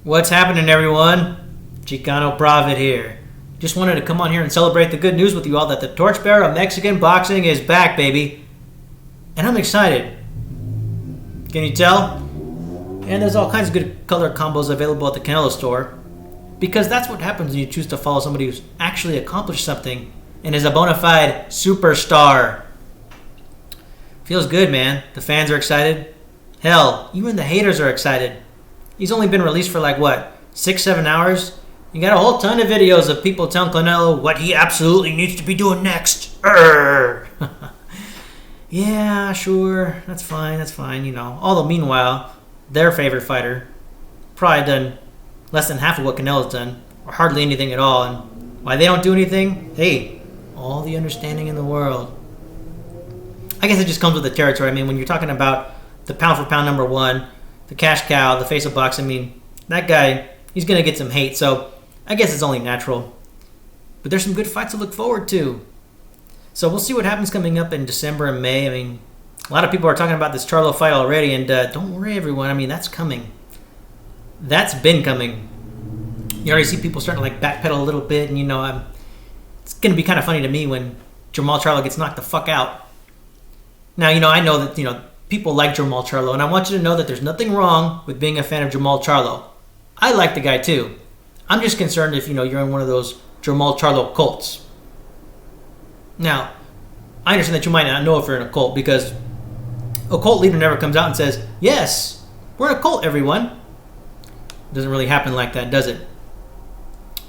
What's happening, everyone? Chicano Prophet here. Just wanted to come on here and celebrate the good news with you all that the torchbearer of Mexican boxing is back, baby. And I'm excited. Can you tell? And there's all kinds of good color combos available at the Canelo store. Because that's what happens when you choose to follow somebody who's actually accomplished something and is a bona fide superstar. Feels good, man. The fans are excited. Hell, even the haters are excited. He's only been released for 6-7 hours. You got a whole ton of videos of people telling Canelo what he absolutely needs to be doing next. Yeah, sure. That's fine, Although, meanwhile, their favorite fighter probably done less than half of what Canelo's done, or hardly anything at all. And why they don't do anything? Hey, all the understanding in the world. I guess it just comes with the territory. I mean, when you're talking about the pound-for-pound number one, the cash cow, the face of boxing, that guy, he's going to get some hate. So I guess it's only natural. But there's some good fights to look forward to. So we'll see what happens coming up in December and May. A lot of people are talking about this Charlo fight already. And don't worry, everyone. That's coming. That's been coming. You already see people starting to backpedal a little bit. And, it's going to be kind of funny to me when Jermall Charlo gets knocked the fuck out. Now, I know that, people like Jermall Charlo, and I want you to know that there's nothing wrong with being a fan of Jermall Charlo. I like the guy too. I'm just concerned if, you're in one of those Jermall Charlo cults. Now, I understand that you might not know if you're in a cult because a cult leader never comes out and says, yes, we're in a cult, everyone. It doesn't really happen like that, does it?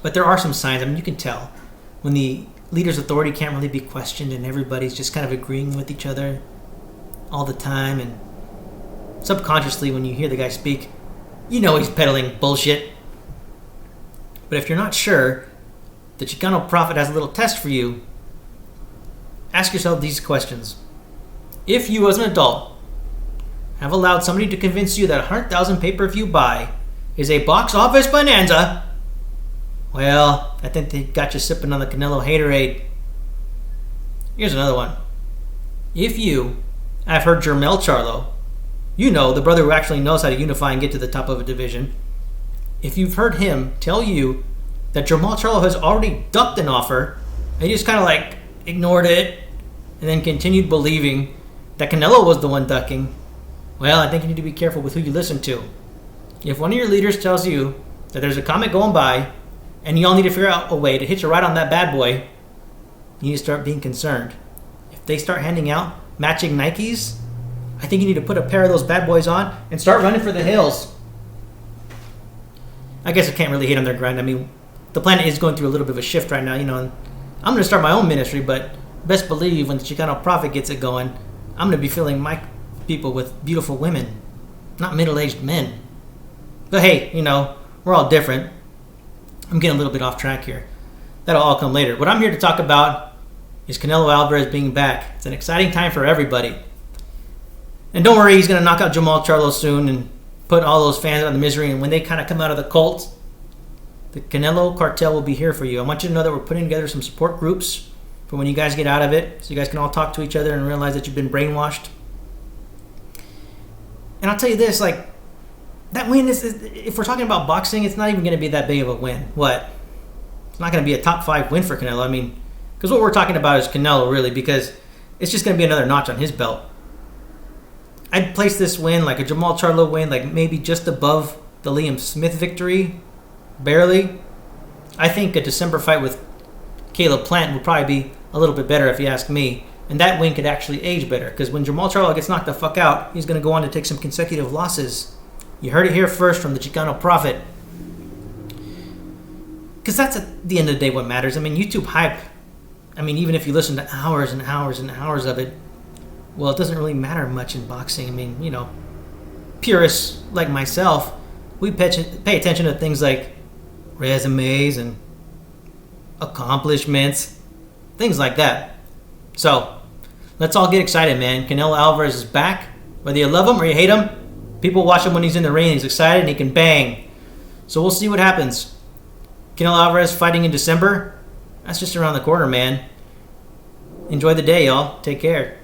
But there are some signs. You can tell when the leader's authority can't really be questioned and everybody's just kind of agreeing with each other all the time, and subconsciously when you hear the guy speak, he's peddling bullshit. But if you're not sure, the Chicano Prophet has a little test for you. Ask yourself these questions. If you as an adult have allowed somebody to convince you that 100,000 pay-per-view buy is a box office bonanza, well, I think they got you sipping on the Canelo haterade. Here's another one. If you I've heard Jermall Charlo, the brother who actually knows how to unify and get to the top of a division. If you've heard him tell you that Jermall Charlo has already ducked an offer, and he just kind of ignored it, and then continued believing that Canelo was the one ducking, well, I think you need to be careful with who you listen to. If one of your leaders tells you that there's a comet going by, and you all need to figure out a way to hitch a ride on that bad boy, you need to start being concerned. If they start handing out matching Nikes, I think you need to put a pair of those bad boys on and start running for the hills. I guess I can't really hate on their grind. The planet is going through a little bit of a shift right now, and I'm going to start my own ministry, but best believe when the Chicano Prophet gets it going, I'm going to be filling my people with beautiful women, not middle-aged men. But hey, we're all different. I'm getting a little bit off track here. That'll all come later. What I'm here to talk about is Canelo Alvarez being back. It's an exciting time for everybody. And don't worry, he's going to knock out Jermall Charlo soon and put all those fans out of the misery. And when they kind of come out of the cult, the Canelo Cartel will be here for you. I want you to know that we're putting together some support groups for when you guys get out of it, so you guys can all talk to each other and realize that you've been brainwashed. And I'll tell you this, that win is, if we're talking about boxing, it's not even going to be that big of a win. What? It's not going to be a top 5 win for Canelo. Because what we're talking about is Canelo, really, because it's just going to be another notch on his belt. I'd place this win like a Jermall Charlo win, maybe just above the Liam Smith victory, barely. I think a December fight with Caleb Plant would probably be a little bit better if you ask me, and that win could actually age better, because when Jermall Charlo gets knocked the fuck out, he's going to go on to take some consecutive losses. You heard it here first from the Chicano Prophet. Because that's at the end of the day what matters. YouTube hype. Even if you listen to hours and hours and hours of it, well, it doesn't really matter much in boxing. Purists like myself, we pay attention to things like resumes and accomplishments, things like that. So, let's all get excited, man. Canelo Alvarez is back. Whether you love him or you hate him, people watch him when he's in the ring and he's excited and he can bang. So we'll see what happens. Canelo Alvarez fighting in December. That's just around the corner, man. Enjoy the day, y'all. Take care.